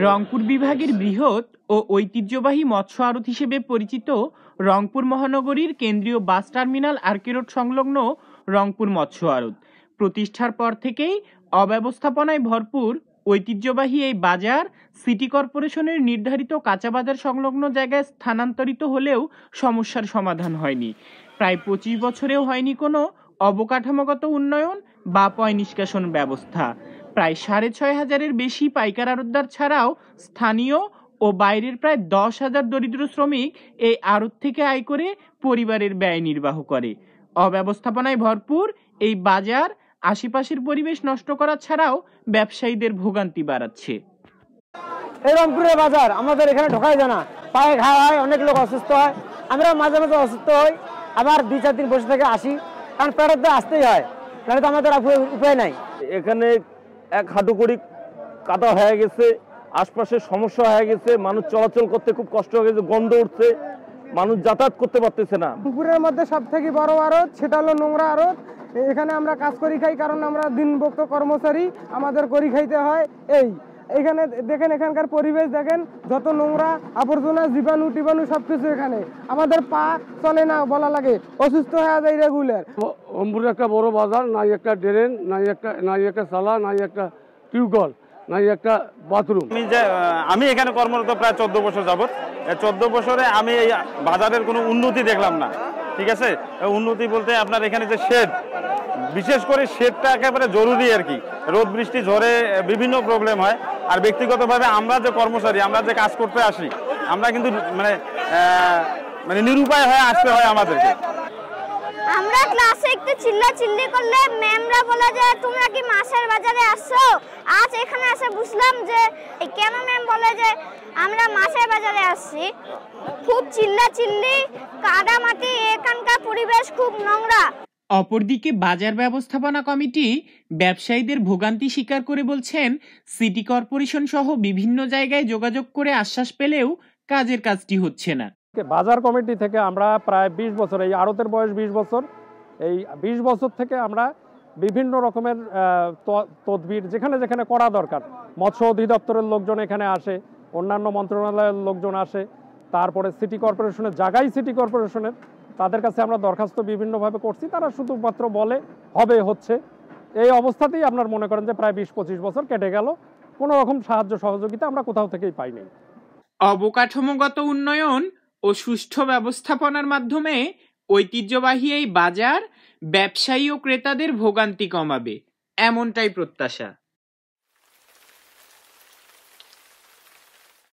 রংপুর বিভাগের বৃহৎ ও ঐতিহ্যবাহী মৎস্য আড়ত হিসেবে পরিচিত রংপুর মহানগরীর কেন্দ্রীয় বাস টার্মিনাল আরকে রোড সংলগ্ন রংপুর মৎস্য আড়ত প্রতিষ্ঠার পর থেকেই অব্যবস্থাপনায় ভরপুর ঐতিহ্যবাহী এই বাজার সিটি কর্পোরেশনের নির্ধারিত কাঁচা বাজার সংলগ্ন জায়গায় স্থানান্তরিত হলেও সমস্যার সমাধান হয়নি। প্রায় ২৫ বছরেও হয়নি কোনো অবকাঠামোগত উন্নয়ন বা পয় নিষ্কাশন ব্যবস্থা। প্রায় ৬,৫০০-এর বেশি পাইকার আড়তদার ছাড়াও স্থানীয় ও বাইরের প্রায় ১০,০০০ দরিদ্র শ্রমিক এই আড়ত থেকে আয় করে পরিবারের ব্যয় নির্বাহ করে। অব্যবস্থাপনায় ভরপুর এই বাজার আশেপাশের পরিবেশ নষ্ট করা ছাড়াও ব্যবসায়ীদের ভোগান্তি বাড়াচ্ছে। এই রংপুরের বাজার আমাদের এখানে ঢোকাই যায় না, পায়ে ঘা হয়, অনেক লোক অসুস্থ হয়, আমরা মাঝে মাঝে অসুস্থ হই, আবার ২-৪ দিন বসে থেকে আসি, কারণ পেটের তো আসতেই হয়, তাহলে তো আমাদের উপায় নাই। এখানে এক হাঁটু কড়ি কাদা হয়ে গেছে, আশপাশের সমস্যা হয়ে গেছে, মানুষ চলাচল করতে খুব কষ্ট হয়ে গেছে, গন্ধ উঠছে, মানুষ যাতায়াত করতে পারতেছে না। রংপুরের মধ্যে সব থেকে বড় আড়ত সেটা হলো নোংরা আড়ত। এখানে আমরা কাজ করি খাই, কারণ আমরা দিনভুক্ত কর্মচারী, আমাদের করি খাইতে হয়। এখানে দেখেন, এখানকার পরিবেশ দেখেন, যত নোংরা আবর্জনা, জীবাণু টিবাণু সবকিছু এখানে, আমাদের পা চলে না বলা লাগে, অসুস্থ হয়ে যায় রেগুলার। রংপুরের একটা বড় বাজার, নাই একটা ড্রেন, নাই একটা সালা, নাই একটা টিউবওয়েল, নাই একটা বাথরুম। আমি এখানে কর্মরত প্রায় ১৪ বছর যাবত। ১৪ বছরে আমি এই বাজারের কোনো উন্নতি দেখলাম না। ঠিক আছে, উন্নতি বলতে আপনার এখানে যে শেড, বিশেষ করে শেডটা একেবারে জরুরি আর কি। রোদ বৃষ্টি ঝড়ে বিভিন্ন প্রবলেম হয়। আর ব্যক্তিগতভাবে আমরা যে কর্মচারী, আমরা যে কাজ করতে আসি, আমরা কিন্তু মানে নিরুপায় হয়ে আসতে হয় আমাদেরকে। আমরা ক্লাসে একটু চিল্লাচিল্লি করলে ম্যামরা বলে যে তোমরা কি মাছের বাজারে আসছো। আজ এখানে এসে বুঝলাম যে কেন ম্যাম বলে যে আমরা মাছের বাজারে আসছি। খুব চিল্লাচিল্লি, কাদামাটি, এখানকার পরিবেশ খুব নোংরা। অপরদিকে বাজার ব্যবস্থাপনা কমিটি ব্যবসায়ীদের ভোগান্তি স্বীকার করে বলছেন, সিটি কর্পোরেশন সহ বিভিন্ন জায়গায় যোগাযোগ করে আশ্বাস পেলেও কাজের কাজটি হচ্ছে না। বাজার কমিটি থেকে আমরা প্রায় ২০ বছর, এই আড়তের বয়স ২০ বছর, এই ২০ বছর থেকে আমরা বিভিন্ন রকমের তদবির যেখানে যেখানে করা দরকার, মৎস্য অধিদপ্তরের লোকজন এখানে আসে, অন্যান্য মন্ত্রণালয়ের লোকজন আসে, তারপরে সিটি কর্পোরেশনের জায়গায় সিটি কর্পোরেশনের তাদের কাছে আমরা দরখাস্ত বিভিন্নভাবে করছি, তারা শুধুমাত্র বলে হবে, হচ্ছে। এই অবস্থাতেই আপনার মনে করেন যে প্রায় ২০-২৫ বছর কেটে গেল, কোনো রকম সাহায্য সহযোগিতা আমরা কোথাও থেকেই পাইনি। অবকাঠামোগত উন্নয়ন ও সুষ্ঠু ব্যবস্থাপনার মাধ্যমে ঐতিহ্যবাহী এই বাজার ব্যবসায়ী ও ক্রেতাদের ভোগান্তি কমাবে, এমনটাই প্রত্যাশা।